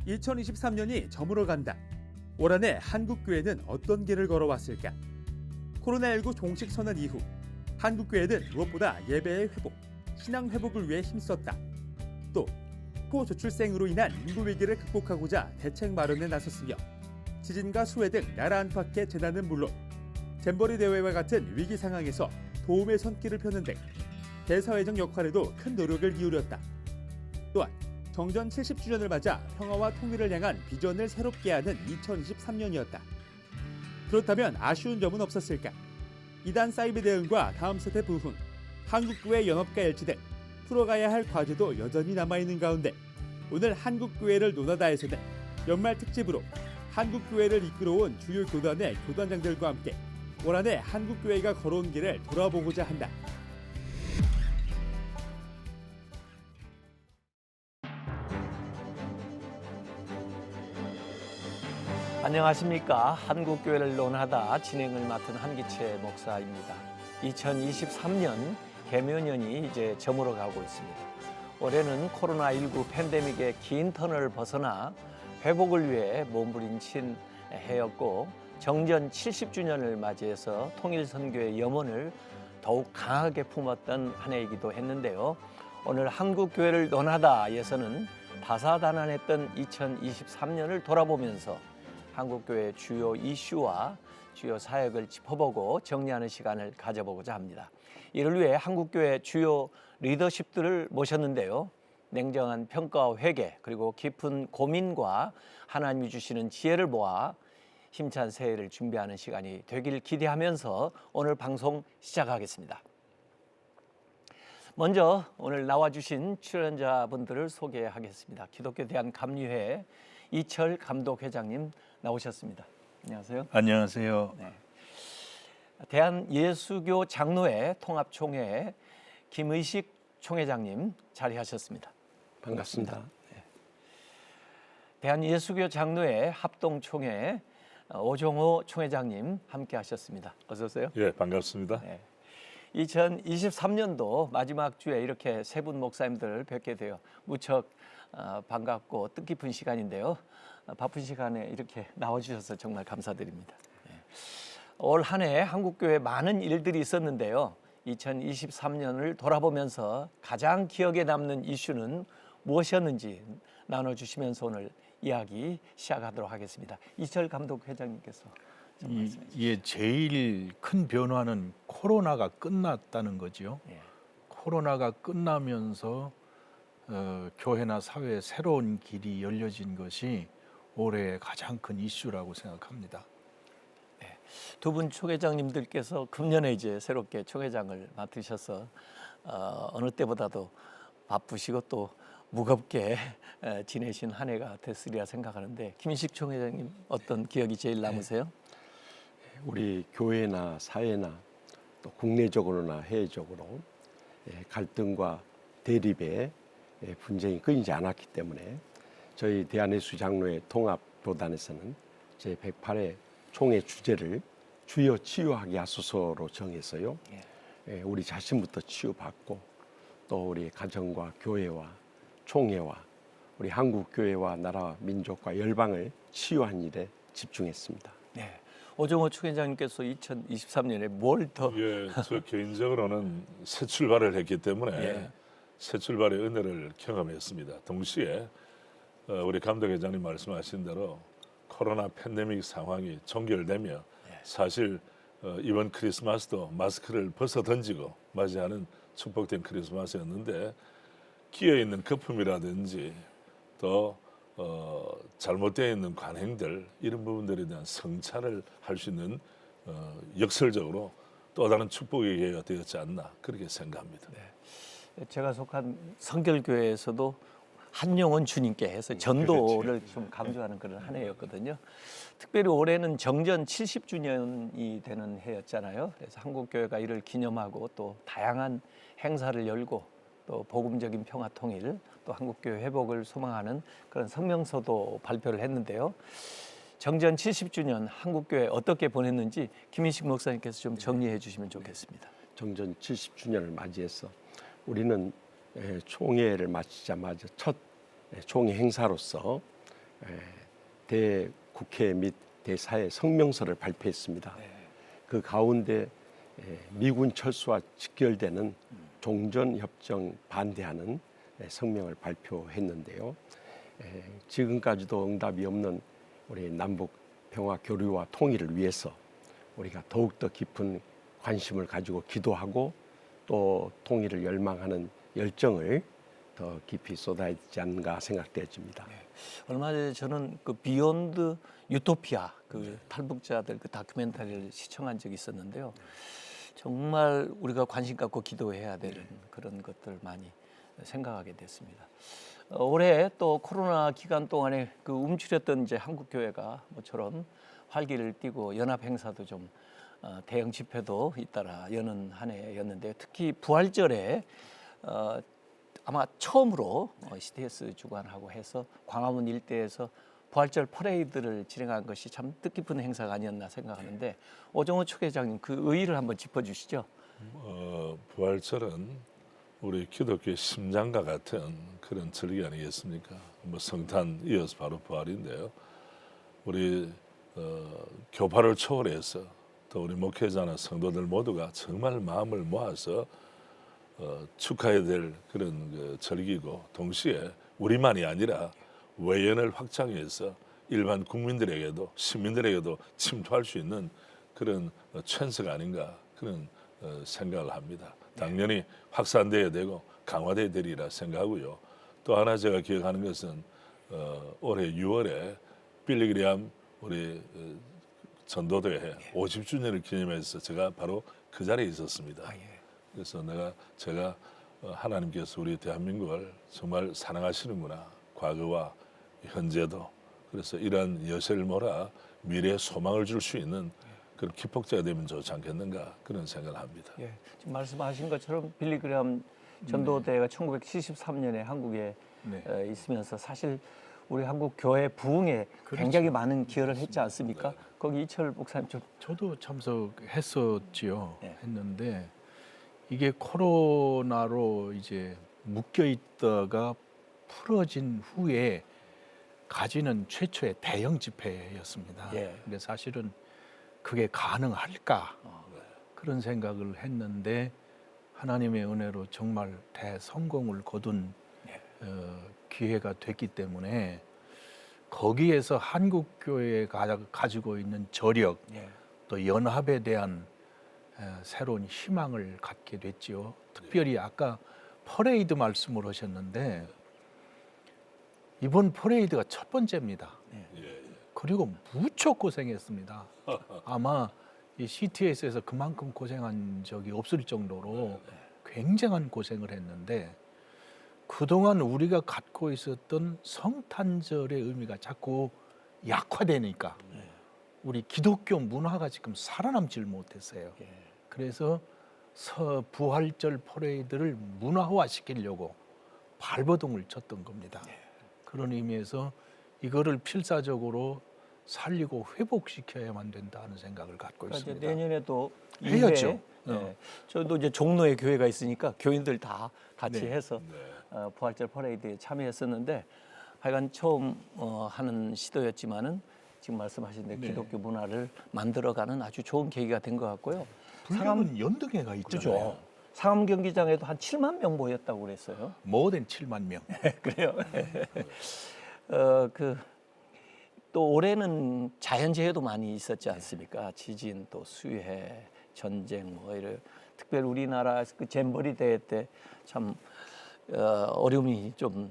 2023년이 저물어간다. 올 한 해 한국교회는 어떤 길을 걸어왔을까? 코로나19 종식 선언 이후 한국교회는 무엇보다 예배의 회복, 신앙 회복을 위해 힘썼다. 또 포저출생으로 인한 인구 위기를 극복하고자 대책 마련에 나섰으며 지진과 수해 등 나라 안팎의 재난은 물론 잼버리 대회와 같은 위기 상황에서 도움의 손길을 펴는 등 대사회적 역할에도 큰 노력을 기울였다. 또한 정전 70주년을 맞아 평화와 통일을 향한 비전을 새롭게 하는 2023년이었다. 그렇다면 아쉬운 점은 없었을까? 이단 사이비 대응과 다음 세대 부흥, 한국교회 연합과 일치 등 풀어가야 할 과제도 여전히 남아있는 가운데 오늘 한국교회를 논하다에서는 연말 특집으로 한국교회를 이끌어온 주요 교단의 교단장들과 함께 올 한 해 한국교회가 걸어온 길을 돌아보고자 한다. 안녕하십니까. 한국교회를 논하다 진행을 맡은 한기채 목사입니다. 2023년 개묘년이 이제 저물어가고 있습니다. 올해는 코로나19 팬데믹의 긴 터널을 벗어나 회복을 위해 몸부림친 해였고 정전 70주년을 맞이해서 통일선교의 염원을 더욱 강하게 품었던 한 해이기도 했는데요. 오늘 한국교회를 논하다에서는 다사다난했던 2023년을 돌아보면서 한국교회의 주요 이슈와 주요 사역을 짚어보고 정리하는 시간을 가져보고자 합니다. 이를 위해 한국교회 주요 리더십들을 모셨는데요. 냉정한 평가와 회개 그리고 깊은 고민과 하나님이 주시는 지혜를 모아 힘찬 새해를 준비하는 시간이 되길 기대하면서 오늘 방송 시작하겠습니다. 먼저 오늘 나와주신 출연자분들을 소개하겠습니다. 기독교 대한감리회 이철 감독회장님 나오셨습니다. 안녕하세요. 안녕하세요. 네. 대한예수교 장로회 통합총회 김의식 총회장님 자리하셨습니다. 반갑습니다. 네. 대한예수교 장로회 합동총회 오종호 총회장님 함께하셨습니다. 어서 오세요. 예, 반갑습니다. 네. 2023년도 마지막 주에 이렇게 세 분 목사님들을 뵙게 되어 무척 반갑고 뜻깊은 시간인데요. 바쁜 시간에 이렇게 나와주셔서 정말 감사드립니다. 네. 올 한 해 한국교회 많은 일들이 있었는데요. 2023년을 돌아보면서 가장 기억에 남는 이슈는 무엇이었는지 나눠주시면서 오늘 이야기 시작하도록 하겠습니다. 이철 감독 회장님께서 이게 제일 큰 변화는 코로나가 끝났다는 거죠. 예. 코로나가 끝나면서 교회나 사회에 새로운 길이 열려진 것이 올해의 가장 큰 이슈라고 생각합니다. 네. 두 분 총회장님들께서 금년에 이제 새롭게 총회장을 맡으셔서 어느 때보다도 바쁘시고 또 무겁게 지내신 한 해가 됐으리라 생각하는데 김인식 총회장님 어떤 기억이 제일 남으세요? 우리 교회나 사회나 또 국내적으로나 해외적으로 갈등과 대립의 분쟁이 끊이지 않았기 때문에 저희 대한예수장로회 통합도단에서는 제108회 총회 주제를 주여 치유하게 하소서로 정해서요. 우리 자신부터 치유받고 또 우리 가정과 교회와 총회와 우리 한국교회와 나라와 민족과 열방을 치유한 일에 집중했습니다. 네. 오종호 총회장님께서 2023년에 뭘 더 예, 저 개인적으로는 새 출발을 했기 때문에 예. 새 출발의 은혜를 경험했습니다. 동시에 우리 감독회장님 말씀하신 대로 코로나 팬데믹 상황이 종결되며 사실 이번 크리스마스도 마스크를 벗어 던지고 맞이하는 축복된 크리스마스였는데 끼어있는 거품이라든지 또 잘못되어 있는 관행들 이런 부분들에 대한 성찰을 할 수 있는 역설적으로 또 다른 축복의 기회가 되었지 않나 그렇게 생각합니다. 네. 제가 속한 성결교회에서도 한 영혼 주님께 해서 전도를 좀 강조하는 그런 한 해였거든요. 특별히 올해는 정전 70주년이 되는 해였잖아요. 그래서 한국교회가 이를 기념하고 또 다양한 행사를 열고 또 복음적인 평화 통일 또 한국교회 회복을 소망하는 그런 성명서도 발표를 했는데요. 정전 70주년 한국교회 어떻게 보냈는지 김인식 목사님께서 좀 정리해 주시면 좋겠습니다. 정전 70주년을 맞이해서 우리는 총회를 마치자마자 첫 총회 행사로서 대국회 및 대사회 성명서를 발표했습니다. 그 가운데 미군 철수와 직결되는 종전협정 반대하는 성명을 발표했는데요. 지금까지도 응답이 없는 우리 남북 평화 교류와 통일을 위해서 우리가 더욱더 깊은 관심을 가지고 기도하고 또 통일을 열망하는 열정을 더 깊이 쏟아야 되지 않는가 생각되어집니다. 얼마 전에 저는 그 비욘드 유토피아 그 탈북자들 그 다큐멘터리를 시청한 적이 있었는데요. 정말 우리가 관심 갖고 기도해야 되는 그런 것들 많이 생각하게 됐습니다. 올해 또 코로나 기간 동안에 그 움츠렸던 이제 한국 교회가 모처럼 활기를 띠고 연합 행사도 좀 대형 집회도 잇따라 여는 한 해였는데 특히 부활절에 아마 처음으로 CTS 주관하고 해서 광화문 일대에서 부활절 퍼레이드를 진행한 것이 참 뜻깊은 행사가 아니었나 생각하는데 오정호 축회장님 그 의의를 한번 짚어주시죠. 부활절은 우리 기독교의 심장과 같은 그런 절기 아니겠습니까? 뭐 성탄 이어서 바로 부활인데요. 우리 교파를 초월해서 또 우리 목회자나 성도들 모두가 정말 마음을 모아서 축하해야 될 그런 그 절기고 동시에 우리만이 아니라 외연을 확장해서 일반 국민들에게도 시민들에게도 침투할 수 있는 그런 찬스가 아닌가 그런 생각을 합니다. 당연히 확산돼야 되고 강화돼야 되리라 생각하고요. 또 하나 제가 기억하는 것은 올해 6월에 빌리그리암 우리 전도대회 50주년을 기념해서 제가 바로 그 자리에 있었습니다. 그래서 제가 하나님께서 우리 대한민국을 정말 사랑하시는구나. 과거와 현재도. 그래서 이러한 여세를 몰아 미래에 소망을 줄 수 있는 그런 기폭제가 되면 좋지 않겠는가 그런 생각을 합니다. 예, 지금 말씀하신 것처럼 빌리그램 전도대회가 1973년에 한국에 있으면서 사실 우리 한국 교회 부흥에 굉장히 많은 기여를 했지 않습니까? 거기 이철 목사님 좀 저도 참석했었지요. 네. 했는데 이게 코로나로 이제 묶여 있다가 풀어진 후에 가지는 최초의 대형 집회였습니다. 예. 근데 사실은 그게 가능할까 그런 생각을 했는데 하나님의 은혜로 정말 대성공을 거둔 기회가 됐기 때문에 거기에서 한국 교회가 가지고 있는 저력 또 연합에 대한 새로운 희망을 갖게 됐지요. 특별히 아까 퍼레이드 말씀을 하셨는데 이번 퍼레이드가 첫 번째입니다. 그리고 무척 고생했습니다. 아마 이 CTS에서 그만큼 고생한 적이 없을 정도로 굉장한 고생을 했는데 그동안 우리가 갖고 있었던 성탄절의 의미가 자꾸 약화되니까 우리 기독교 문화가 지금 살아남질 못했어요. 그래서 부활절 퍼레이드를 문화화시키려고 발버둥을 쳤던 겁니다. 그런 의미에서 이거를 필사적으로 살리고 회복시켜야만 된다는 생각을 갖고 그러니까 있습니다. 이제 내년에도 해야죠. 저도 이제 종로에 교회가 있으니까 교인들 다 같이 네. 해서 부활절 퍼레이드에 참여했었는데 하여간 처음 하는 시도였지만은 지금 말씀하신 대로 기독교 문화를 만들어가는 아주 좋은 계기가 된 것 같고요. 불교는 연등회가 있잖아요. 그렇죠. 상암 경기장에도 한 7만 명 모였다고 그랬어요. 모든 7만 명. 그래요. 또 올해는 자연재해도 많이 있었지 않습니까? 지진, 또 수해, 전쟁 뭐 이런 특별히 우리나라 그 잼버리 대회 때 참 어려움이 좀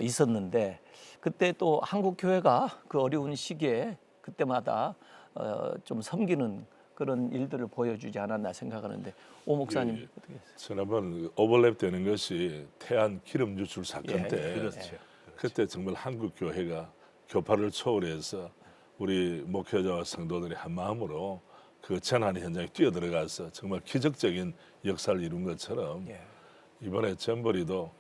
있었는데 그때 또 한국 교회가 그 어려운 시기에 그때마다 좀 섬기는 그런 일들을 보여주지 않았나 생각하는데 오 목사님 어떻게 했어요? 지난번 오버랩 되는 것이 태안 기름 유출 사건 때 그렇죠. 그때 정말 한국 교회가 교파를 초월해서 우리 목회자와 성도들이 한 마음으로 그 재난 현장에 뛰어들어가서 정말 기적적인 역사를 이룬 것처럼 이번에 잼버리도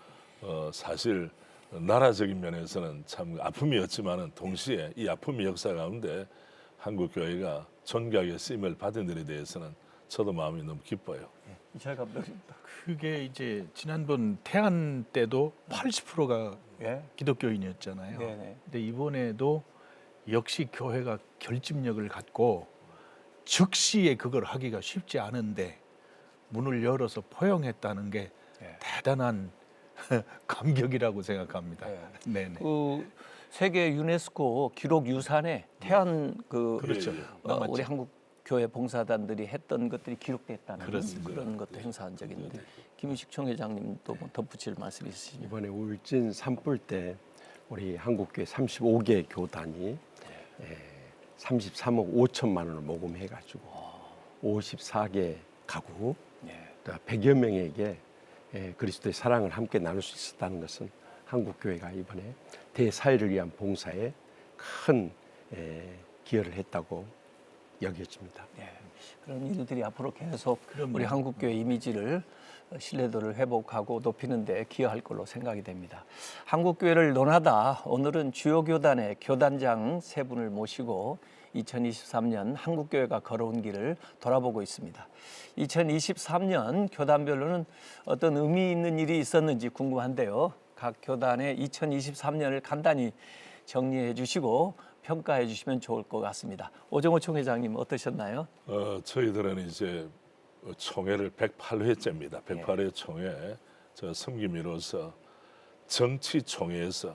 사실 나라적인 면에서는 참 아픔이었지만은 동시에 이 아픔의 역사 가운데 한국 교회가 존귀하게 쓰임을 받은 일에 대해서는 저도 마음이 너무 기뻐요. 이철 감독님. 그게 이제 지난번 태안 때도 80%가 예. 기독교인이었잖아요. 네네. 근데 이번에도 역시 교회가 결집력을 갖고 즉시에 그걸 하기가 쉽지 않은데 문을 열어서 포용했다는 게 예. 대단한 감격이라고 생각합니다. 예. 네네. 그 세계 유네스코 기록 유산에 태안 그 그렇죠. 예, 예. 남았죠. 우리 한국 교회 봉사단들이 했던 것들이 기록됐다는 그렇습니다. 그런 것도 행사한 적이 있는데 김유식 총회장님도 뭐 덧붙일 말씀 있으시죠? 이번에 울진 산불 때 우리 한국교회 35개 교단이 33억 5천만 원을 모금해가지고 54개 가구 예. 100여 명에게 그리스도의 사랑을 함께 나눌 수 있었다는 것은 한국교회가 이번에 대사회를 위한 봉사에 큰 기여를 했다고 여겨집니다. 예. 그런 일들이 앞으로 계속 그럼요. 우리 한국교회 이미지를 신뢰도를 회복하고 높이는 데 기여할 걸로 생각이 됩니다. 한국교회를 논하다 오늘은 주요 교단의 교단장 세 분을 모시고 2023년 한국교회가 걸어온 길을 돌아보고 있습니다. 2023년 교단별로는 어떤 의미 있는 일이 있었는지 궁금한데요. 각 교단의 2023년을 간단히 정리해 주시고 평가해 주시면 좋을 것 같습니다. 오정호 총회장님 어떠셨나요? 저희들은 이제 총회를 108회째입니다. 108회 총회 저 섬김이로서 정치 총회에서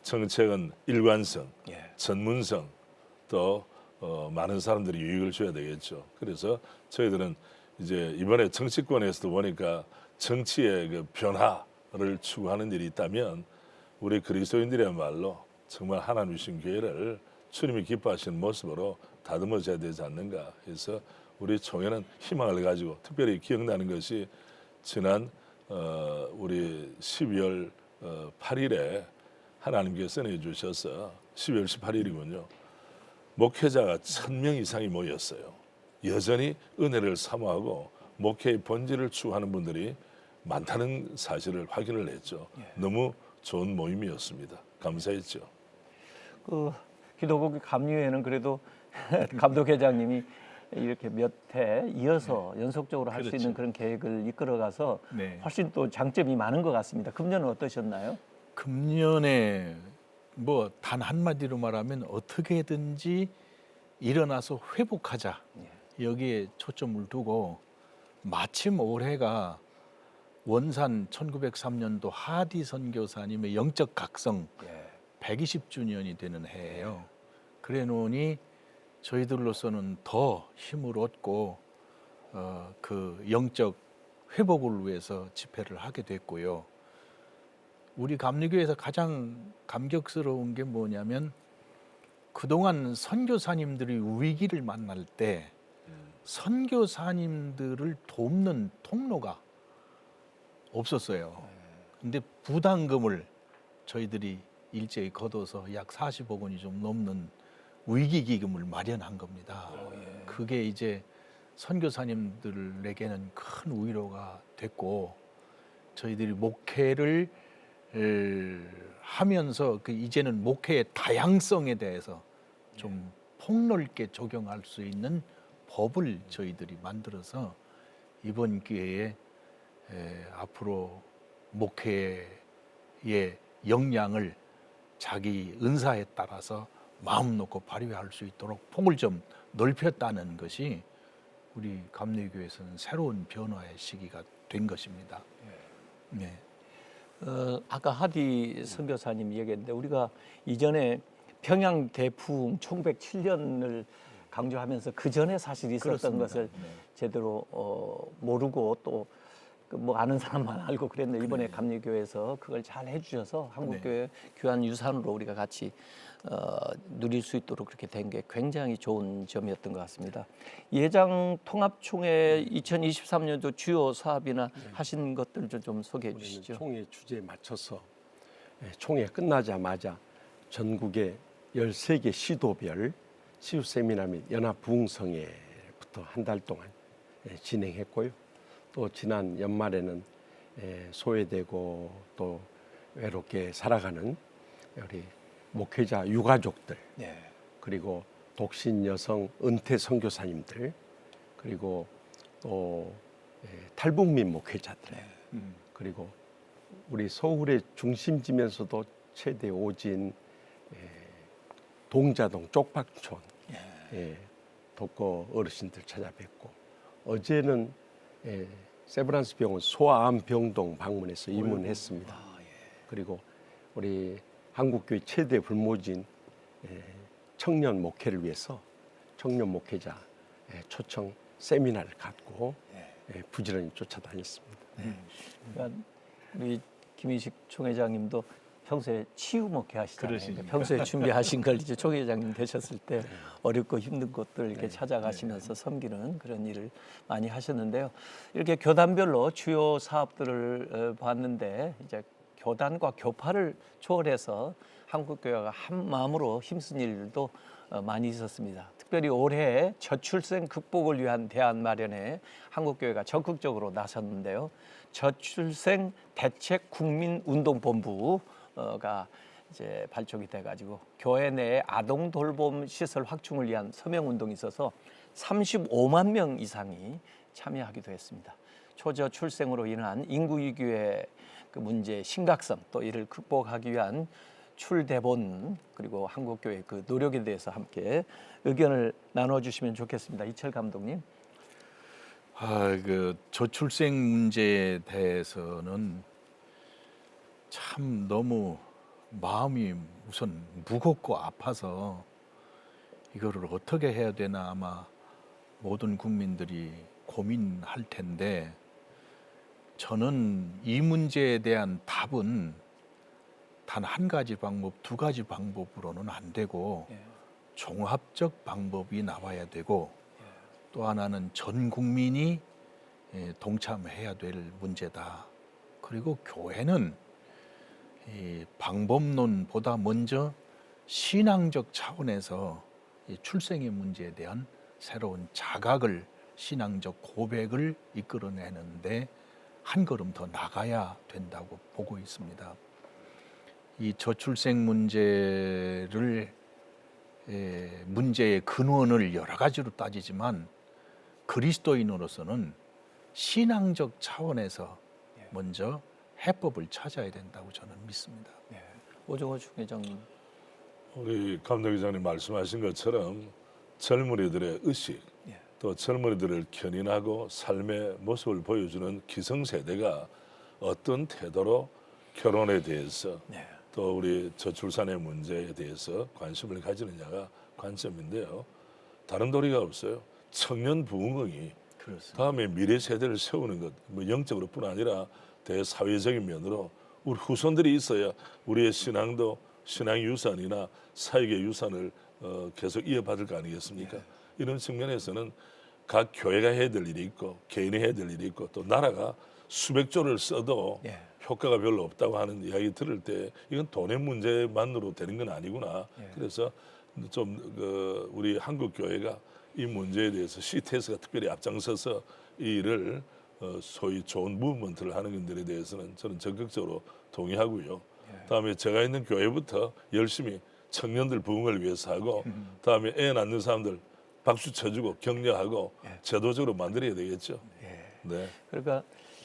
정책은 일관성, 예. 전문성 또 많은 사람들이 유익을 줘야 되겠죠. 그래서 저희들은 이제 이번에 정치권에서도 보니까 정치의 그 변화를 추구하는 일이 있다면 우리 그리스도인들이야말로 정말 하나님 주신 교회를 주님이 기뻐하시는 모습으로 다듬어져야 되지 않는가 해서 우리 총회는 희망을 가지고 특별히 기억나는 것이 지난 우리 12월 8일에 하나님께서 내주셔서 12월 18일이군요. 목회자가 1,000명 이상이 모였어요. 여전히 은혜를 사모하고 목회의 본질을 추구하는 분들이 많다는 사실을 확인을 했죠. 너무 좋은 모임이었습니다. 감사했죠. 그 기도국 감리회는 그래도 감독회장님이 이렇게 몇 해 이어서 연속적으로 할 수 그렇죠. 있는 그런 계획을 이끌어가서 네. 훨씬 또 장점이 많은 것 같습니다. 금년은 어떠셨나요? 금년에 뭐 단 한마디로 말하면 어떻게든지 일어나서 회복하자. 여기에 초점을 두고 마침 올해가 원산 1903년도 하디 선교사님의 영적 각성 120주년이 되는 해예요. 그래 놓으니 저희들로서는 더 힘을 얻고 그 영적 회복을 위해서 집회를 하게 됐고요. 우리 감리교회에서 가장 감격스러운 게 뭐냐면 그동안 선교사님들이 위기를 만날 때 선교사님들을 돕는 통로가 없었어요. 근데 부담금을 저희들이 일제히 걷어서 약 40억 원이 좀 넘는 위기기금을 마련한 겁니다. 그게 이제 선교사님들에게는 큰 위로가 됐고 저희들이 목회를 하면서 그 이제는 목회의 다양성에 대해서 좀 폭넓게 적용할 수 있는 법을 저희들이 만들어서 이번 기회에 앞으로 목회의 역량을 자기 은사에 따라서 마음 놓고 발휘할 수 있도록 폭을 좀 넓혔다는 것이 우리 감리교회에서는 새로운 변화의 시기가 된 것입니다. 네. 아까 하디 선교사님 얘기했는데 우리가 이전에 평양 대풍 1907년을 강조하면서 그 전에 사실 있었던 그렇습니다. 것을 네. 제대로 모르고 또 뭐 아는 사람만 알고 그랬는데 이번에 감리교회에서 그걸 잘 해주셔서 한국교회 귀한 유산으로 우리가 같이 누릴 수 있도록 그렇게 된 게 굉장히 좋은 점이었던 것 같습니다. 이 회장 통합총회 2023년도 주요 사업이나 하신 것들 좀 소개해 우리는 주시죠. 총회 주제에 맞춰서 총회 끝나자마자 전국의 13개 시도별 시우 세미나 및 연합 부흥성회부터 한 달 동안 진행했고요. 또 지난 연말에는 소외되고 또 외롭게 살아가는 우리 목회자 유가족들 그리고 독신 여성 은퇴 선교사님들 그리고 또 탈북민 목회자들 그리고 우리 서울의 중심지면서도 최대 오진 동자동 쪽박촌 독거 어르신들 찾아뵙고 어제는 세브란스 병원 소아암 병동 방문해서 입문했습니다. 그리고 우리 한국교회 최대 불모진 청년 목회를 위해서 청년 목회자 초청 세미나를 갖고 부지런히 쫓아다녔습니다. 그러니까 우리 김인식 총회장님도 평소에 치유 목회 하시잖아요. 그러시니까. 평소에 준비하신 걸 이제 총회장님 되셨을 때 어렵고 힘든 곳들 이렇게 찾아가시면서 섬기는 그런 일을 많이 하셨는데요. 이렇게 교단별로 주요 사업들을 봤는데 이제 교단과 교파를 초월해서 한국교회가 한 마음으로 힘쓴 일도 많이 있었습니다. 특별히 올해 저출생 극복을 위한 대안 마련에 한국교회가 적극적으로 나섰는데요. 저출생 대책 국민운동본부가 이제 발족이 돼가지고 교회 내 아동 돌봄 시설 확충을 위한 서명 운동이 있어서 35만 명 이상이 참여하기도 했습니다. 초저출생으로 인한 인구 위기의 그 문제의 심각성 또 이를 극복하기 위한 출대본 그리고 한국교회 그 노력에 대해서 함께 의견을 나눠주시면 좋겠습니다. 이철 감독님. 그 저출생 문제에 대해서는 참 너무 마음이 우선 무겁고 아파서 이거를 어떻게 해야 되나 아마 모든 국민들이 고민할 텐데 저는 이 문제에 대한 답은 단 한 가지 방법, 두 가지 방법으로는 안 되고 종합적 방법이 나와야 되고 또 하나는 전 국민이 동참해야 될 문제다. 그리고 교회는 이 방법론보다 먼저 신앙적 차원에서 이 출생의 문제에 대한 새로운 자각을 신앙적 고백을 이끌어내는데 한 걸음 더 나가야 된다고 보고 있습니다. 이 저출생 문제를 문제의 근원을 여러 가지로 따지지만 그리스도인으로서는 신앙적 차원에서 먼저 해법을 찾아야 된다고 저는 믿습니다. 오정호 총회장님. 우리 감독기장님 말씀하신 것처럼 젊은이들의 의식 또 젊은이들을 견인하고 삶의 모습을 보여주는 기성세대가 어떤 태도로 결혼에 대해서 또 우리 저출산의 문제에 대해서 관심을 가지느냐가 관점인데요. 다른 도리가 없어요. 청년 부흥이 다음에 미래 세대를 세우는 것, 뭐 영적으로뿐 아니라 대사회적인 면으로 우리 후손들이 있어야 우리의 신앙도 신앙 유산이나 사역의 유산을 계속 이어받을 거 아니겠습니까? 이런 측면에서는 각 교회가 해야 될 일이 있고 개인이 해야 될 일이 있고 또 나라가 수백 조를 써도 효과가 별로 없다고 하는 이야기 들을 때 이건 돈의 문제만으로 되는 건 아니구나. 그래서 좀 우리 한국 교회가 이 문제에 대해서 CTS가 특별히 앞장서서 이 일을 소위 좋은 무브먼트를 하는 것들에 대해서는 저는 적극적으로 동의하고요. 다음에 제가 있는 교회부터 열심히 청년들 부흥을 위해서 하고 다음에 애 낳는 사람들 박수 쳐주고 격려하고 제도적으로 만들어야 되겠죠. 네. 그러니까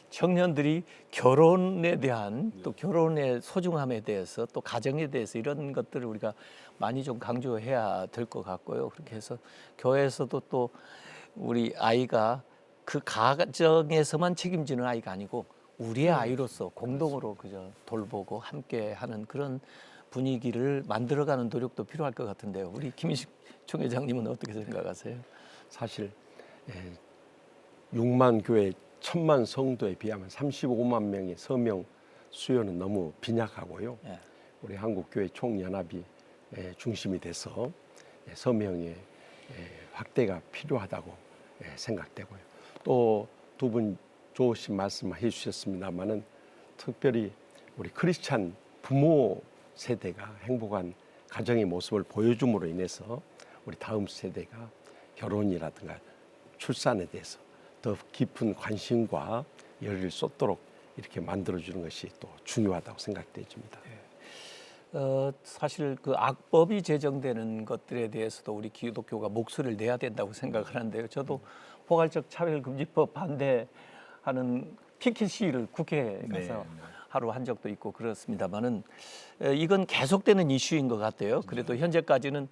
청년들이 결혼에 대한 또 결혼의 소중함에 대해서 또 가정에 대해서 이런 것들을 우리가 많이 좀 강조해야 될 것 같고요. 그렇게 해서 교회에서도 또 우리 아이가 그 가정에서만 책임지는 아이가 아니고 우리의 아이로서 공동으로 그저 돌보고 함께하는 그런 분위기를 만들어가는 노력도 필요할 것 같은데요. 우리 김인식 총회장님은 어떻게 생각하세요? 사실 6만 교회 1,000만 성도에 비하면 35만 명의 서명 수요는 너무 빈약하고요. 우리 한국교회 총연합이 중심이 돼서 서명의 확대가 필요하다고 생각되고요. 또 두 분 좋으신 말씀해 주셨습니다마는 특별히 우리 크리스찬 부모 세대가 행복한 가정의 모습을 보여줌으로 인해서 우리 다음 세대가 결혼이라든가 출산에 대해서 더 깊은 관심과 열의를 쏟도록 이렇게 만들어주는 것이 또 중요하다고 생각되어집니다. 사실 그 악법이 제정되는 것들에 대해서도 우리 기독교가 목소리를 내야 된다고 생각을 하는데요. 저도 포괄적 차별금지법 반대 하는 피켓 시위를 국회에 가서 하루 한 적도 있고 그렇습니다만은 이건 계속되는 이슈인 것 같아요. 그래도 현재까지는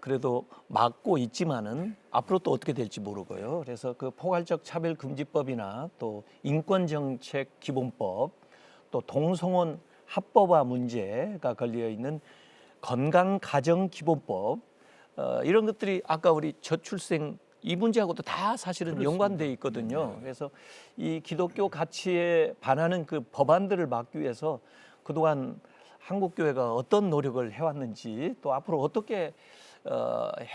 그래도 막고 있지만은 앞으로 또 어떻게 될지 모르고요. 그래서 그 포괄적 차별금지법이나 또 인권정책 기본법, 또 동성혼 합법화 문제가 걸려 있는 건강가정기본법 이런 것들이 아까 우리 저출생 이 문제하고도 다 사실은 연관돼 있거든요. 그래서 이 기독교 가치에 반하는 그 법안들을 막기 위해서 그동안 한국 교회가 어떤 노력을 해왔는지 또 앞으로 어떻게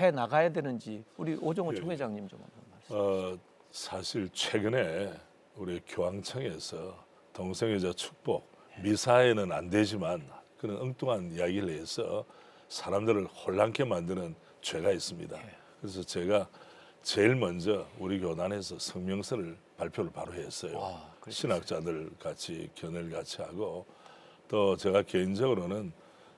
해 나가야 되는지 우리 오정호 총회장님 좀 한번 말씀. 사실 최근에 우리 교황청에서 동성애자 축복 미사에는 안 되지만 그런 엉뚱한 이야기를 해서 사람들을 혼란케 만드는 죄가 있습니다. 그래서 제가 제일 먼저 우리 교단에서 성명서를 발표를 바로 했어요. 신학자들 같이 견해를 같이 하고 또 제가 개인적으로는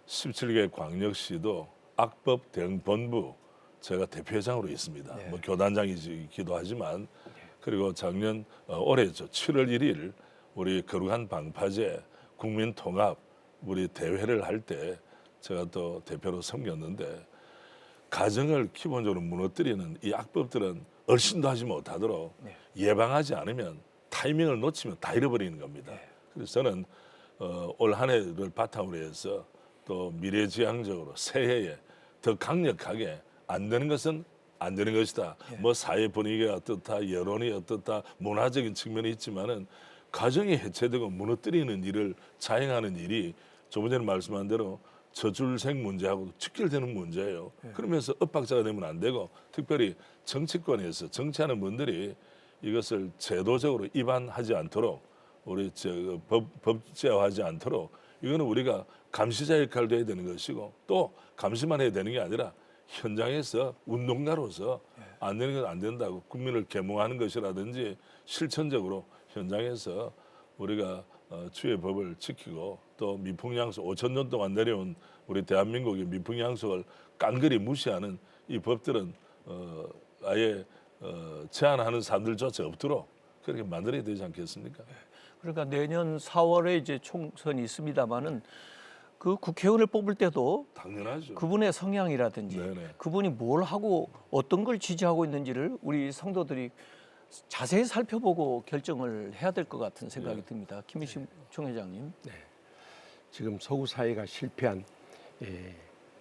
17개 광역시도 악법 대응 본부 제가 대표회장으로 있습니다. 뭐 교단장이기도 하지만 그리고 작년 올해죠 7월 1일 우리 거룩한 방파제 국민 통합 우리 대회를 할 때 제가 또 대표로 섬겼는데 가정을 기본적으로 무너뜨리는 이 악법들은 얼씬도 하지 못하도록 예방하지 않으면 타이밍을 놓치면 다 잃어버리는 겁니다. 그래서 저는 올 한 해를 바탕으로 해서 또 미래지향적으로 새해에 더 강력하게 안 되는 것은 안 되는 것이다. 뭐 사회 분위기가 어떻다, 여론이 어떻다, 문화적인 측면이 있지만은 가정이 해체되고 무너뜨리는 일을 자행하는 일이 조금 전에 말씀한 대로 저출생 문제하고 직결되는 문제예요. 그러면서 엇박자가 되면 안 되고 특별히 정치권에서 정치하는 분들이 이것을 제도적으로 위반하지 않도록 우리 법제화하지 않도록 이거는 우리가 감시자 역할도 해야 되는 것이고 또 감시만 해야 되는 게 아니라 현장에서 운동가로서 안 되는 건 안 된다고 국민을 계몽하는 것이라든지 실천적으로 현장에서 우리가 주의 법을 지키고 또 미풍양속 5천 년 동안 내려온 우리 대한민국의 미풍양속을 깡그리 무시하는 이 법들은 아예 제한하는 사람들조차 없도록 그렇게 만들어야 되지 않겠습니까? 그러니까 내년 4월에 이제 총선이 있습니다만은 그 국회의원을 뽑을 때도 당연하죠. 그분의 성향이라든지 네네. 그분이 뭘 하고 어떤 걸 지지하고 있는지를 우리 성도들이 자세히 살펴보고 결정을 해야 될 것 같은 생각이 듭니다. 김희식 총회장님. 지금 서구 사회가 실패한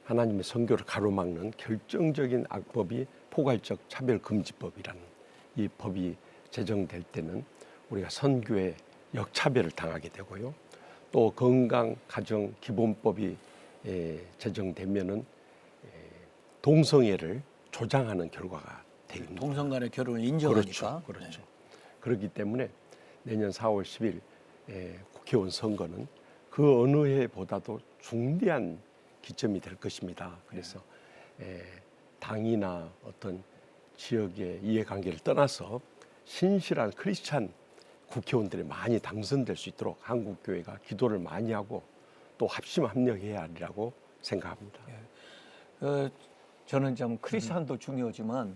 하나님의 선교를 가로막는 결정적인 악법이 포괄적 차별금지법이라는 이 법이 제정될 때는 우리가 선교에 역차별을 당하게 되고요. 또 건강가정기본법이 제정되면은 동성애를 조장하는 결과가 됩니다. 동성 간의 결혼을 인정하니까. 그렇죠. 그렇기 때문에 내년 4월 10일 국회의원 선거는 그 어느 해보다도 중대한 기점이 될 것입니다. 그래서 당이나 어떤 지역의 이해관계를 떠나서 신실한 크리스찬 국회의원들이 많이 당선될 수 있도록 한국교회가 기도를 많이 하고 또 합심 합력해야 하리라고 생각합니다. 저는 좀 크리스찬도 중요하지만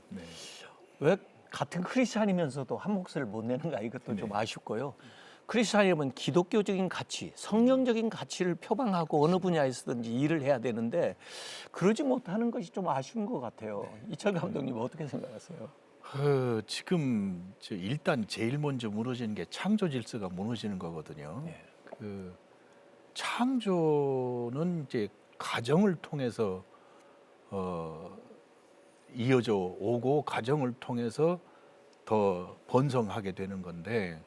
왜 같은 크리스찬이면서도 한 몫을 못 내는가 이것도 좀 아쉽고요. 크리스찬이면 기독교적인 가치, 성령적인 가치를 표방하고 어느 분야에서든지 일을 해야 되는데 그러지 못하는 것이 좀 아쉬운 것 같아요. 이철 감독님 어떻게 생각하세요? 지금 일단 제일 먼저 무너지는 게 창조 질서가 무너지는 거거든요. 그 창조는 이제 가정을 통해서 이어져 오고 가정을 통해서 더 번성하게 되는 건데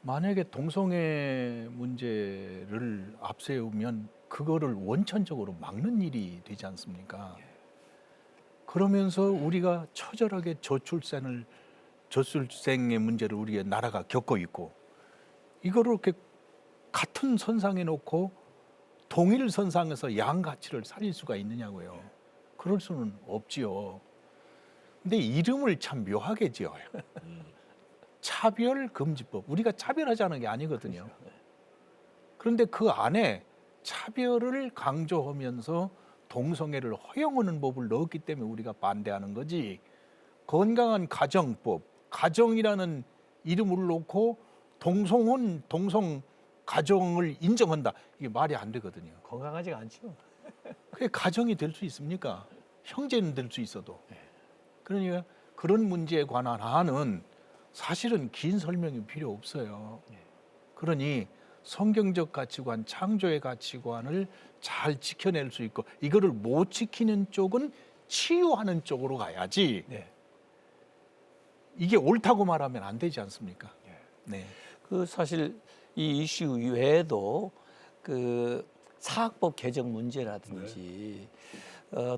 만약에 동성애 문제를 앞세우면 그거를 원천적으로 막는 일이 되지 않습니까? 그러면서 우리가 처절하게 저출생의 문제를 우리의 나라가 겪고 있고 이거를 이렇게 같은 선상에 놓고 동일 선상에서 양 가치를 살릴 수가 있느냐고요. 그럴 수는 없지요. 근데 이름을 참 묘하게 지어요. 차별금지법. 우리가 차별하자는 게 아니거든요. 그런데 그 안에 차별을 강조하면서 동성애를 허용하는 법을 넣었기 때문에 우리가 반대하는 거지. 건강한 가정법, 가정이라는 이름을 놓고 동성혼, 동성 가정을 인정한다. 이게 말이 안 되거든요. 건강하지가 않죠. 그게 가정이 될 수 있습니까? 형제는 될 수 있어도. 그러니까 그런 문제에 관한 한은 사실은 긴 설명이 필요 없어요. 그러니 성경적 가치관, 창조의 가치관을 잘 지켜낼 수 있고 이거를 못 지키는 쪽은 치유하는 쪽으로 가야지. 네. 이게 옳다고 말하면 안 되지 않습니까? 네. 그 사실 이 이슈 외에도 그 사학법 개정 문제라든지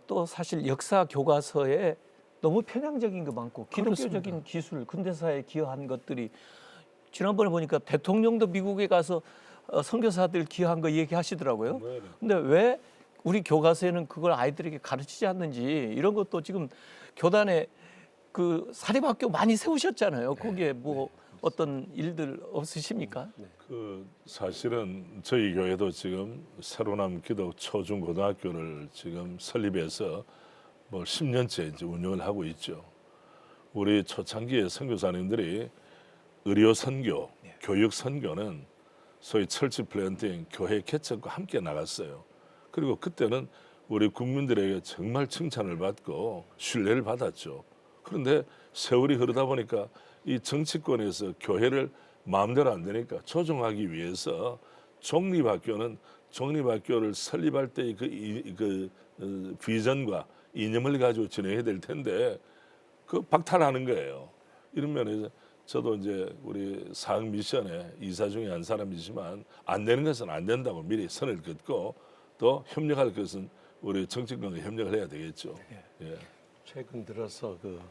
또 사실 역사 교과서에 너무 편향적인 거 많고 기독교적인 그렇습니다. 기술, 근대사에 기여한 것들이 지난번에 보니까 대통령도 미국에 가서 선교사들 기여한 거 얘기하시더라고요. 네, 네. 근데 왜 우리 교과서에는 그걸 아이들에게 가르치지 않는지 이런 것도 지금 교단에 그 사립학교 많이 세우셨잖아요. 거기에 뭐 어떤 일들 없으십니까? 그 사실은 저희 교회도 지금 새로남 기독 초중 고등학교를 지금 설립해서 뭐 10년째 이제 운영을 하고 있죠. 우리 초창기에 선교사님들이 의료 선교, 교육 선교는 소위 철치 플랜팅 교회 개척과 함께 나갔어요. 그리고 그때는 우리 국민들에게 정말 칭찬을 받고 신뢰를 받았죠. 그런데 세월이 흐르다 보니까 이 정치권에서 교회를 마음대로 안 되니까 조정하기 위해서 종립학교는 종립학교를 설립할 때의 그 비전과 이념을 가지고 진행해야 될 텐데 그 박탈하는 거예요. 이런 면에서 저도 이제 우리 사학 미션의 이사 중에 한 사람이지만 안 되는 것은 안 된다고 미리 선을 긋고 또 협력할 것은 우리 정치권과 협력을 해야 되겠죠. 예. 최근 들어서 그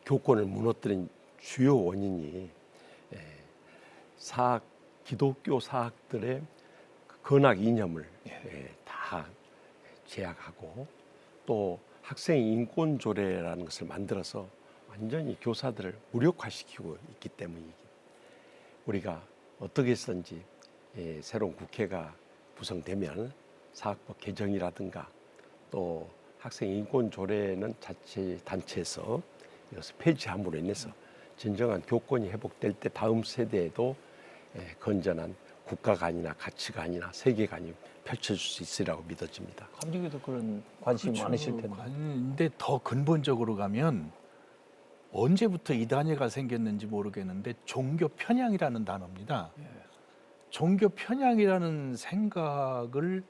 교권을 무너뜨린 주요 원인이 사학 기독교 사학들의 건학 이념을 다 제약하고 또 학생 인권 조례라는 것을 만들어서 완전히 교사들을 무력화시키고 있기 때문이기. 우리가 어떻게 해서든지 새로운 국회가 구성되면 사학법 개정이라든가 또 학생 인권 조례는 자체 단체에서 이것을 폐지함으로 인해서 진정한 교권이 회복될 때 다음 세대에도 건전한 국가관이나 가치관이나 세계관이 펼쳐질 수 있으리라고 믿어집니다. 감독님도 그런 관심이 그렇죠. 많으실 텐데. 근데 더 근본적으로 가면 언제부터 이 단어가 생겼는지 모르겠는데 종교 편향이라는 단어입니다. 종교 편향이라는 생각을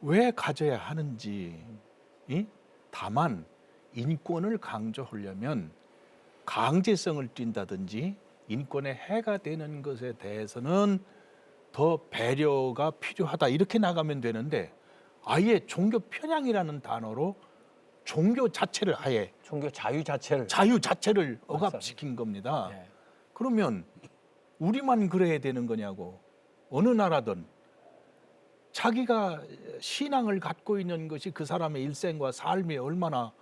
왜 가져야 하는지, 다만 인권을 강조하려면 강제성을 띈다든지 인권에 해가 되는 것에 대해서는 더 배려가 필요하다 이렇게 나가면 되는데 아예 종교 편향이라는 단어로 종교 자체를 아예 종교 자유 자체를 자유 자체를 억압시킨 겁니다. 네. 그러면 우리만 그래야 되는 거냐고. 어느 나라든 자기가 신앙을 갖고 있는 것이 그 사람의 일생과 삶에 얼마나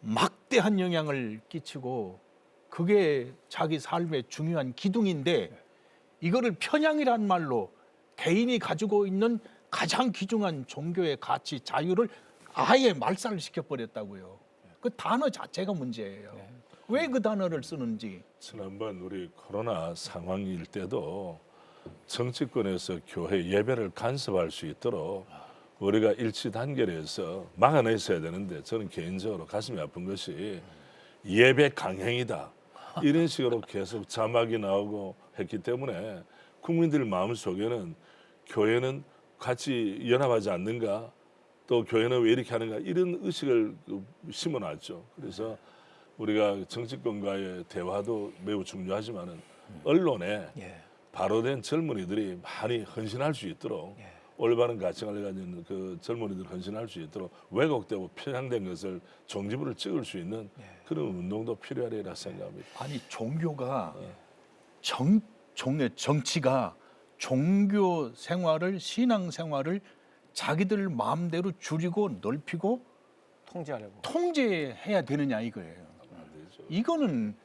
막대한 영향을 끼치고 그게 자기 삶의 중요한 기둥인데 이거를 편향이란 말로 개인이 가지고 있는 가장 귀중한 종교의 가치, 자유를 아예 말살을 시켜버렸다고요. 그 단어 자체가 문제예요. 왜 그 단어를 쓰는지. 지난번 우리 코로나 상황일 때도 정치권에서 교회 예배를 간섭할 수 있도록 우리가 일치 단결해서 막아냈어야 되는데 저는 개인적으로 가슴이 아픈 것이 예배 강행이다. 이런 식으로 계속 자막이 나오고 했기 때문에 국민들 마음속에는 교회는 같이 연합하지 않는가 또 교회는 왜 이렇게 하는가 이런 의식을 심어놨죠. 그래서 우리가 정치권과의 대화도 매우 중요하지만은 언론에 바로 된 젊은이들이 많이 헌신할 수 있도록 올바른 가치관을 가진 그 젊은이들 헌신할 수 있도록 왜곡되고 편향된 것을 종지부를 찍을 수 있는 그런 운동도 필요하리라 생각합니다. 아니 종교가 정치가 종교 생활을 신앙 생활을 자기들 마음대로 줄이고 넓히고 통제하려고. 통제해야 되느냐 이거예요. 이거는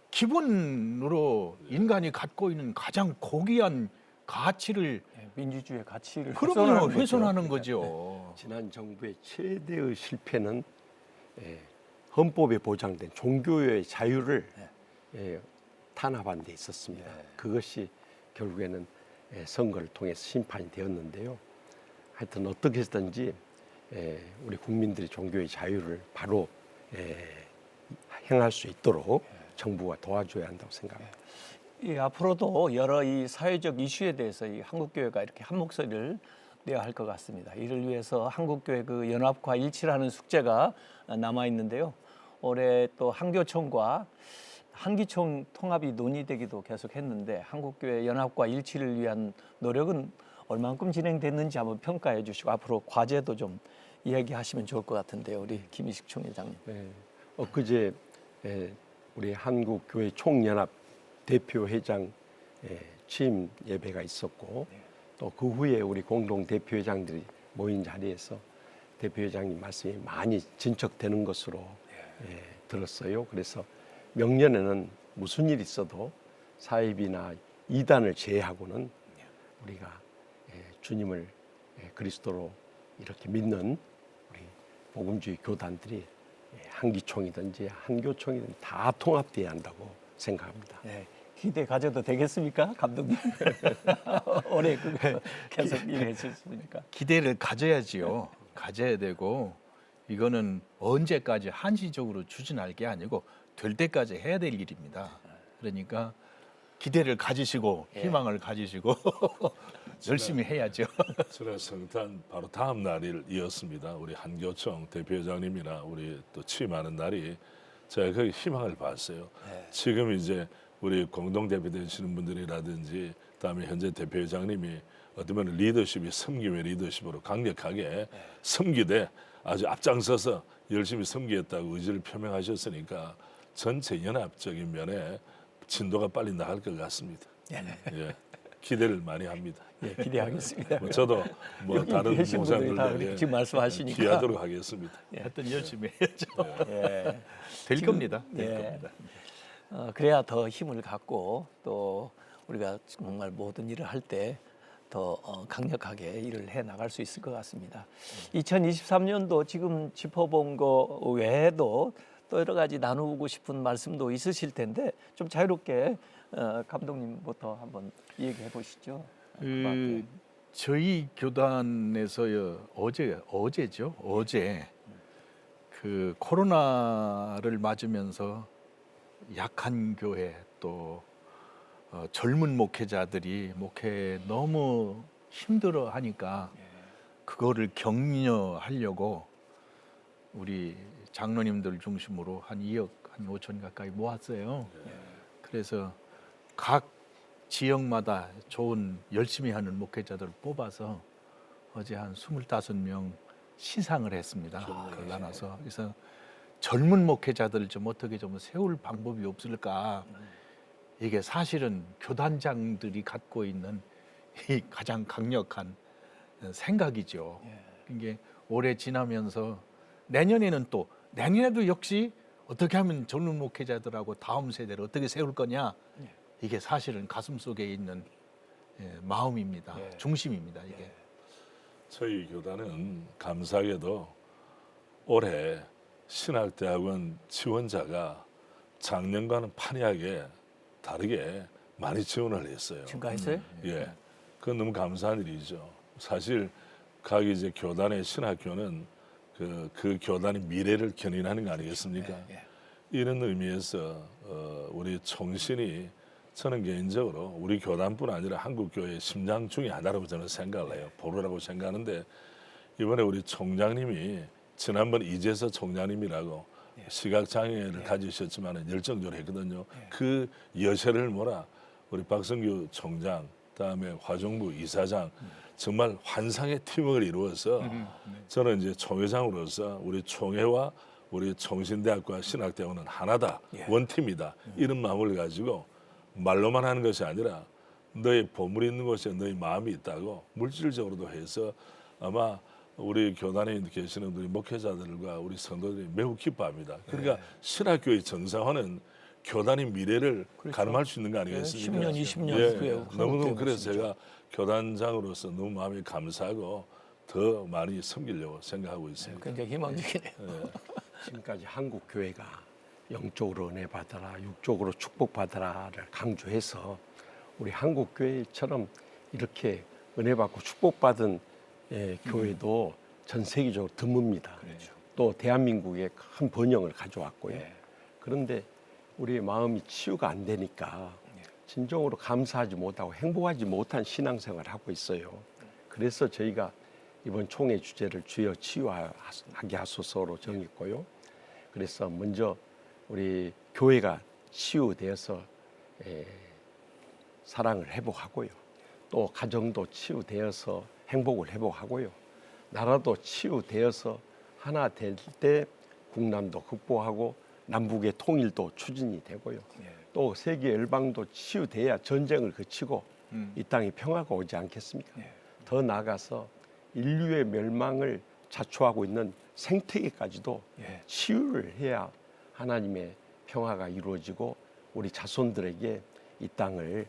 기본으로 인간이 갖고 있는 가장 고귀한 가치를 민주주의 가치를 그럼요 훼손하는 훼손하는 거죠. 지난 정부의 최대의 실패는 헌법에 보장된 종교의 자유를 탄압한 데 있었습니다. 그것이 결국에는 선거를 통해서 심판이 되었는데요. 하여튼 어떻게 해서든지 우리 국민들이 종교의 자유를 바로 행할 수 있도록 정부가 도와줘야 한다고 생각합니다. 예, 앞으로도 여러 이 사회적 이슈에 대해서 이 한국교회가 이렇게 한 목소리를 내야 할 것 같습니다. 이를 위해서 한국교회 그 연합과 일치라는 숙제가 남아 있는데요. 올해 또 한교총과 한기총 통합이 논의되기도 계속했는데 한국교회 연합과 일치를 위한 노력은 얼만큼 진행됐는지 한번 평가해 주시고 앞으로 과제도 좀 이야기하시면 좋을 것 같은데요. 우리 김희식 총회장님. 엊그제 우리 한국교회 총연합 대표회장 취임 예배가 있었고 또 그 후에 우리 공동 대표회장들이 모인 자리에서 대표회장님 말씀이 많이 진척되는 것으로 들었어요. 그래서 명년에는 무슨 일이 있어도 사입이나 이단을 제외하고는 우리가 주님을 그리스도로 이렇게 믿는 우리 복음주의 교단들이 한기총이든지 한교총이든지 다 통합돼야 한다고 생각합니다. 네, 기대 가져도 되겠습니까, 감독님? 올해 계속 일해 주셨으니까. 기대를 가져야지요. 가져야 되고 이거는 언제까지 한시적으로 추진할 게 아니고 될 때까지 해야 될 일입니다. 그러니까 기대를 가지시고 희망을 가지시고 열심히 해야죠. 지난 성탄 바로 다음 날이었습니다. 우리 한교총 대표회장님이나 우리 또 취임하는 날이 제가 그 희망을 봤어요. 지금 이제 우리 공동 대표 되시는 분들이라든지 다음에 현재 대표회장님이 어떤 면은 리더십이 섬김의 리더십으로 강력하게 섬기되 아주 앞장서서 열심히 섬기겠다고 의지를 표명하셨으니까 전체 연합적인 면에 진도가 빨리 나갈 것 같습니다. 예, 기대를 많이 합니다. 예, 기대하겠습니다. 저도 다른 계신 분들이 다 목사님들에게 지금 말씀하시니까 기하도록 하겠습니다. 하여튼 열심히 해야죠. 예. 될 겁니다. 될 예. 겁니다. 그래야 더 힘을 갖고 또 우리가 정말 모든 일을 할 때 더 강력하게 일을 해 나갈 수 있을 것 같습니다. 2023년도 지금 짚어본 거 외에도 또 여러 가지 나누고 싶은 말씀도 있으실 텐데 좀 자유롭게 감독님부터 한번 얘기해 보시죠. 저희 교단에서요 어제죠. 어제 그 코로나를 맞으면서 약한 교회 또 젊은 목회자들이 목회 너무 힘들어 하니까 그거를 격려하려고 우리 장로님들 중심으로 한 2억 한 5천 가까이 모았어요. 그래서 각 지역마다 좋은 열심히 하는 목회자들을 뽑아서 어제 한 25명 시상을 했습니다. 그걸 나눠서 그래서 젊은 목회자들을 좀 어떻게 좀 세울 방법이 없을까? 이게 사실은 교단장들이 갖고 있는 이 가장 강력한 생각이죠. 이게 올해 지나면서 내년에도 역시 어떻게 하면 젊은 목회자들하고 다음 세대를 어떻게 세울 거냐? 이게 사실은 가슴 속에 있는 마음입니다. 중심입니다. 이게. 저희 교단은 감사하게도 올해 신학대학원 지원자가 작년과는 판이하게 다르게 많이 지원을 했어요. 증가했어요? 예, 그건 너무 감사한 일이죠. 사실 각 이제 교단의 신학교는 그 교단의 미래를 견인하는 거 아니겠습니까? 이런 의미에서 우리 총신이 저는 개인적으로 우리 교단뿐 아니라 한국교회의 심장 중에 하나라고 저는 생각을 해요. 보루라고 생각하는데 이번에 우리 총장님이 지난번 이재서 총장님이라고 시각장애를 가지셨지만 열정적으로 했거든요. 그 여세를 몰아 우리 박성규 총장, 그다음에 화종부 이사장 정말 환상의 팀워크를 이루어서 저는 이제 총회장으로서 우리 총회와 우리 총신대학과 신학대학원은 하나다, 원팀이다 이런 마음을 가지고 말로만 하는 것이 아니라 너의 보물이 있는 곳에 너의 마음이 있다고 물질적으로도 해서 아마 우리 교단에 계시는 우리 목회자들과 우리 성도들이 매우 기뻐합니다. 그러니까 신학교의 정상화는 교단의 미래를 가늠할 수 있는 거 아니겠습니까? 10년, 20년 후에 너무너무 그래서 제가 교단장으로서 너무 마음이 감사하고 더 많이 섬기려고 생각하고 있습니다. 굉장히 희망적이네요. 지금까지 한국 교회가 영적으로 은혜 받아라, 육적으로 축복 받아라를 강조해서 우리 한국 교회처럼 이렇게 은혜 받고 축복 받은 교회도 전 세계적으로 드뭅니다. 또 대한민국에 큰 번영을 가져왔고요. 그런데 우리의 마음이 치유가 안 되니까 진정으로 감사하지 못하고 행복하지 못한 신앙생활을 하고 있어요. 그래서 저희가 이번 총회 주제를 주여 치유하게 하소서로 정했고요. 그래서 먼저 우리 교회가 치유되어서 사랑을 회복하고요. 또 가정도 치유되어서 행복을 회복하고요. 나라도 치유되어서 하나 될 때 국난도 극복하고 남북의 통일도 추진이 되고요. 또 세계 열방도 치유돼야 전쟁을 그치고 이 땅에 평화가 오지 않겠습니까? 더 나아가서 인류의 멸망을 자초하고 있는 생태계까지도 치유를 해야 하나님의 평화가 이루어지고 우리 자손들에게 이 땅을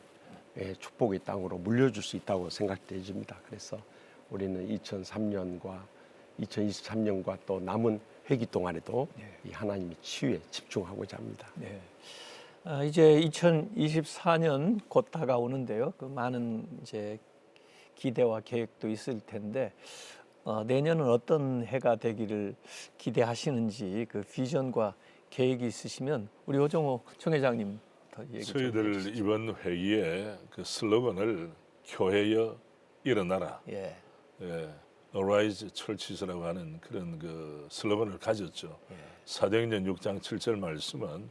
축복의 땅으로 물려줄 수 있다고 생각되집니다. 그래서 우리는 2003년과 2023년과 또 남은 회기 동안에도 이 하나님의 치유에 집중하고자 합니다. 이제 2024년 곧 다가오는데요. 그 많은 이제 기대와 계획도 있을 텐데 내년은 어떤 해가 되기를 기대하시는지 그 비전과 계획이 있으시면 우리 오정호 총회장님 더 얘기 좀 저희들 해주시죠. 이번 회의에 그 슬로건을 교회여 일어나라, Arise Churches라고 하는 그런 그 슬로건을 가졌죠. 사도행전 6장 7절 말씀은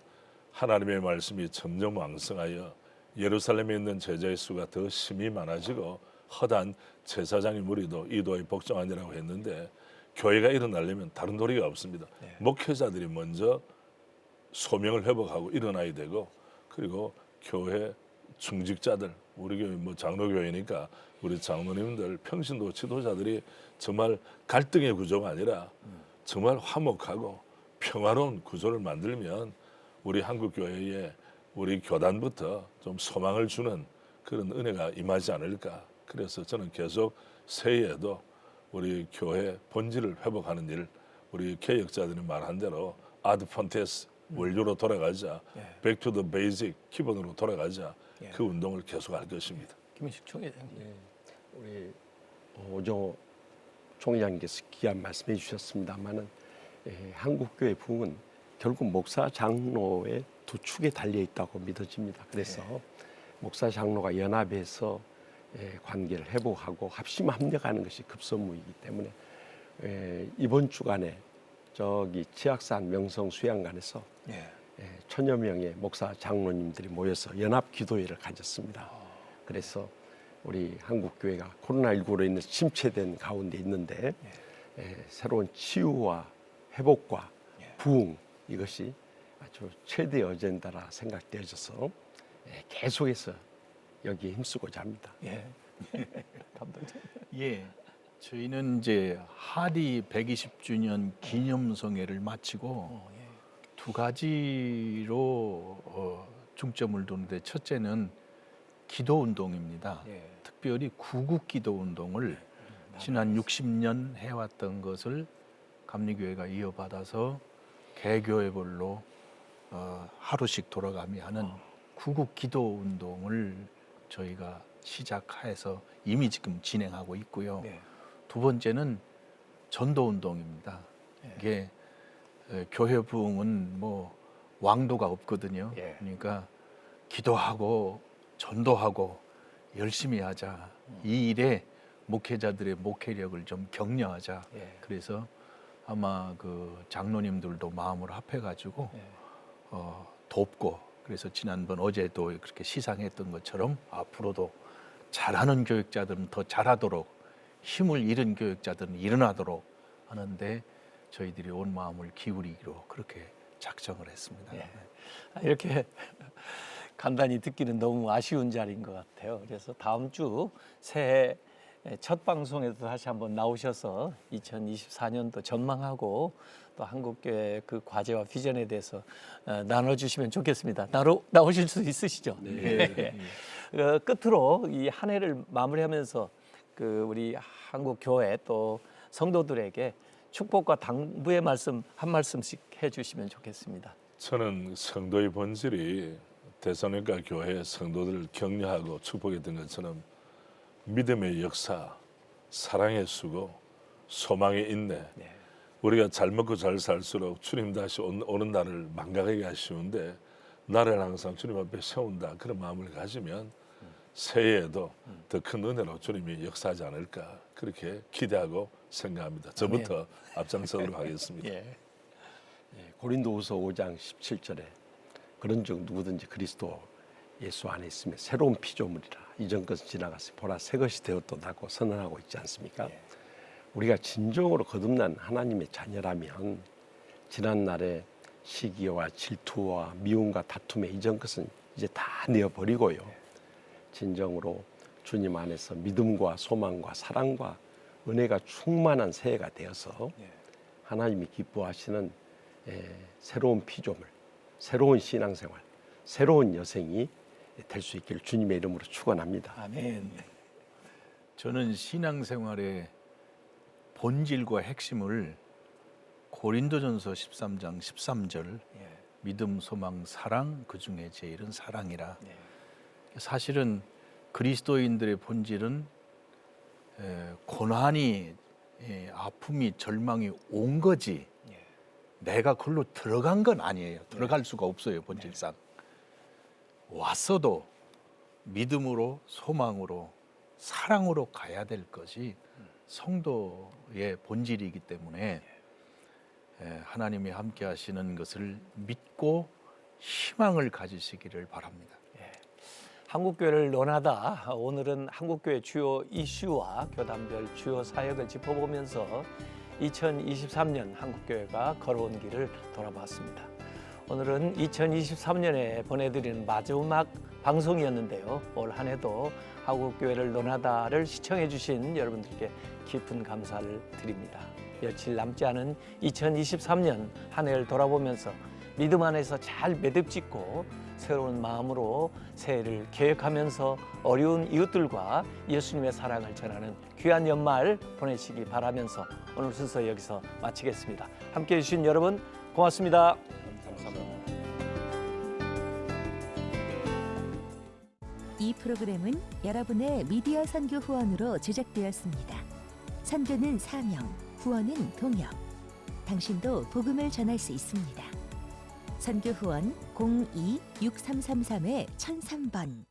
하나님의 말씀이 점점 왕성하여 예루살렘에 있는 제자의 수가 더 심히 많아지고 허다한 제사장의 무리도 이도에 복종하니라고 했는데 교회가 일어나려면 다른 도리가 없습니다. 목회자들이 먼저 소명을 회복하고 일어나야 되고 그리고 교회 중직자들 우리 교회 뭐 장로교회니까 우리 장로님들 평신도 지도자들이 정말 갈등의 구조가 아니라 정말 화목하고 평화로운 구조를 만들면 우리 한국 교회에 우리 교단부터 좀 소망을 주는 그런 은혜가 임하지 않을까. 그래서 저는 계속 새해에도 우리 교회 본질을 회복하는 일, 우리 개혁자들이 말한 대로 아드 폰테스 원료로 돌아가자, back to the basic 기본으로 돌아가자. 그 운동을 계속할 것입니다. 김은식 총회장님. 우리 오정호 총회장님께서 귀한 말씀해 주셨습니다만은 한국교회 부흥은 결국 목사 장로의 두 축에 달려 있다고 믿어집니다. 그래서 목사 장로가 연합해서 관계를 회복하고 합심 합력하는 것이 급선무이기 때문에 이번 주간에 저기 치악산 명성 수양관에서 1000여 명의 목사 장로님들이 모여서 연합 기도회를 가졌습니다. 그래서 우리 한국 교회가 코로나19로 인해서 침체된 가운데 있는데 새로운 치유와 회복과 부흥 이것이 아주 최대 어젠다라 생각되어져서 계속해서 여기에 힘쓰고자 합니다. 감독님. 저희는 이제 하리 120주년 기념성회를 마치고 두 가지로 중점을 두는데 첫째는 기도 운동입니다. 특별히 구국 기도 운동을 지난 60년 해왔던 것을 감리교회가 이어받아서 개교회별로 하루씩 돌아가며 하는 구국 기도 운동을 저희가 시작해서 이미 지금 진행하고 있고요. 두 번째는 전도 운동입니다. 이게 교회 부흥은 뭐 왕도가 없거든요. 그러니까 기도하고 전도하고 열심히 하자. 이 일에 목회자들의 목회력을 좀 격려하자. 그래서 아마 그 장로님들도 마음을 합해가지고 돕고 그래서 지난번 어제도 그렇게 시상했던 것처럼 앞으로도 잘하는 교육자들은 더 잘하도록 힘을 잃은 교육자들은 일어나도록 하는데 저희들이 온 마음을 기울이기로 그렇게 작정을 했습니다. 이렇게 간단히 듣기는 너무 아쉬운 자리인 것 같아요. 그래서 다음 주 새해 첫 방송에도 다시 한번 나오셔서 2024년도 전망하고 또 한국교회 그 과제와 비전에 대해서 나눠주시면 좋겠습니다. 나오실 수 있으시죠? 끝으로 이 한 해를 마무리하면서 그 우리 한국 교회 또 성도들에게 축복과 당부의 말씀 한 말씀씩 해주시면 좋겠습니다. 저는 성도의 본질이 대선일가 교회 성도들을 격려하고 축복했던 것처럼 믿음의 역사, 사랑의 수고, 소망의 인내. 우리가 잘 먹고 잘 살수록 주님 다시 오는 날을 망각하기 쉬운데 나를 항상 주님 앞에 세운다 그런 마음을 가지면 새해에도 더 큰 은혜로 주님이 역사하지 않을까 그렇게 기대하고 생각합니다. 저부터 앞장서도록 하겠습니다. 예. 고린도후서 5장 17절에 그런즉 누구든지 그리스도 예수 안에 있으면 새로운 피조물이라 이전 것은 지나갔으니 보라 새 것이 되었도다고 선언하고 있지 않습니까? 우리가 진정으로 거듭난 하나님의 자녀라면 지난 날의 시기와 질투와 미움과 다툼의 이전 것은 이제 다 내어버리고요. 진정으로 주님 안에서 믿음과 소망과 사랑과 은혜가 충만한 새해가 되어서 하나님이 기뻐하시는 새로운 피조물, 새로운 신앙생활, 새로운 여생이 될 수 있기를 주님의 이름으로 축원합니다. 아멘. 저는 신앙생활의 본질과 핵심을 고린도전서 13장 13절 믿음, 소망, 사랑 그 중에 제일은 사랑이라. 사실은 그리스도인들의 본질은 고난이 아픔이 절망이 온 거지 내가 그걸로 들어간 건 아니에요. 들어갈 수가 없어요. 본질상. 왔어도 믿음으로 소망으로 사랑으로 가야 될 것이 성도의 본질이기 때문에 하나님이 함께 하시는 것을 믿고 희망을 가지시기를 바랍니다. 한국교회를 논하다 오늘은 한국교회 주요 이슈와 교단별 주요 사역을 짚어보면서 2023년 한국교회가 걸어온 길을 돌아봤습니다. 오늘은 2023년에 보내드리는 마지막 방송이었는데요. 올 한 해도 한국교회를 논하다를 시청해 주신 여러분들께 깊은 감사를 드립니다. 며칠 남지 않은 2023년 한 해를 돌아보면서 믿음 안에서 잘 매듭짓고 새로운 마음으로 새해를 계획하면서 어려운 이웃들과 예수님의 사랑을 전하는 귀한 연말 보내시기 바라면서 오늘 순서 여기서 마치겠습니다. 함께해 주신 여러분 고맙습니다. 감사합니다. 이 프로그램은 여러분의 미디어 선교 후원으로 제작되었습니다. 선교는 사명, 후원은 동역. 당신도 복음을 전할 수 있습니다. 선교 후원 02-6333-1003번